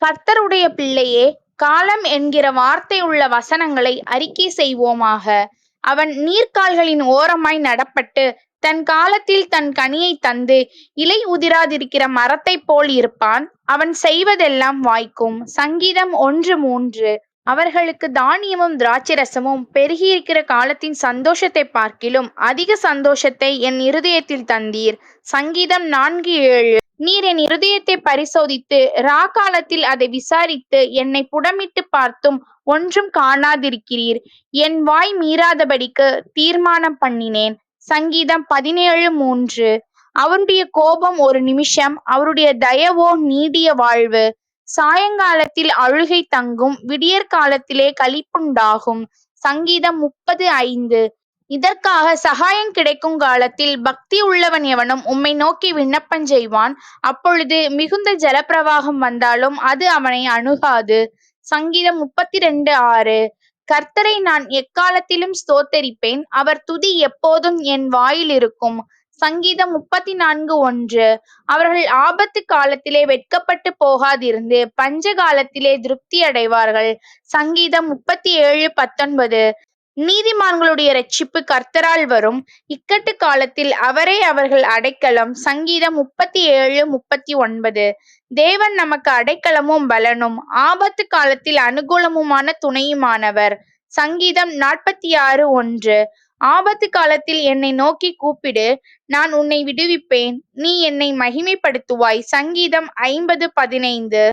கர்த்தருடைய பிள்ளையே, காலம் என்கிற வார்த்தை உள்ள வசனங்களை அறிக்கை செய்வோமாக. அவன் நீர்க்கால்களின் ஓரமாய் நடப்பட்டு தன் காலத்தில் தன் கனியைத் தந்து இலை உதிராதிருக்கிற மரத்தைப் போல் இருப்பான். அவன் செய்வதெல்லாம் வாய்க்கும். சங்கீதம் 1:3. அவர்களுக்கு தானியமும் திராட்சைரசமும் பெருகியிருக்கிற காலத்தின் சந்தோஷத்தைப் பார்க்கிலும் அதிக சந்தோஷத்தை என் இருதயத்தில் தந்தீர். சங்கீதம் 4:7. நீர் என் இருதயத்தை பரிசோதித்து காலத்தில் அதை விசாரித்து என்னை புடமிட்டு பார்த்தும் ஒன்றும் காணாதிருக்கிறீர். என் வாய் மீறாதபடிக்கு தீர்மானம் பண்ணினேன். சங்கீதம் 17:3. அவருடைய கோபம் ஒரு நிமிஷம், அவருடைய தயவோ நீடிய வாழ்வு. சாயங்காலத்தில் அழுகை தங்கும், விடியற்காலத்திலே களிப்புண்டாகும். சங்கீதம் 30:5. இதற்காக சகாயம் கிடைக்கும் காலத்தில் பக்தி உள்ளவன் எவனும் உம்மை நோக்கி விண்ணப்பம் செய்வான். அப்பொழுது மிகுந்த ஜலப்பிரவாகம் வந்தாலும் அது அவனை அணுகாது. சங்கீதம் 32:6. கர்த்தரை நான் எக்காலத்திலும் ஸ்தோத்தரிப்பேன், அவர் துதி எப்போதும் என் வாயில் இருக்கும். சங்கீதம் 34:1. அவர்கள் ஆபத்து காலத்திலே வெட்கப்பட்டு போகாதிருந்து பஞ்ச காலத்திலே திருப்தி அடைவார்கள். சங்கீதம் 37:19. நீதிமான்களுடைய இரட்சிப்பு கர்த்தரால் வரும். இக்கட்டு காலத்தில் அவரே அவர்கள் அடைக்கலம். சங்கீதம் 37:39. தேவன் நமக்கு அடைக்கலமும் பலனும் ஆபத்து காலத்தில் அனுகூலமுமான துணையுமானவர். சங்கீதம் 46:1. ஆபத்து காலத்தில் என்னை நோக்கி கூப்பிடு, நான் உன்னை விடுவிப்பேன், நீ என்னை மகிமைப்படுத்துவாய். சங்கீதம் 50:15.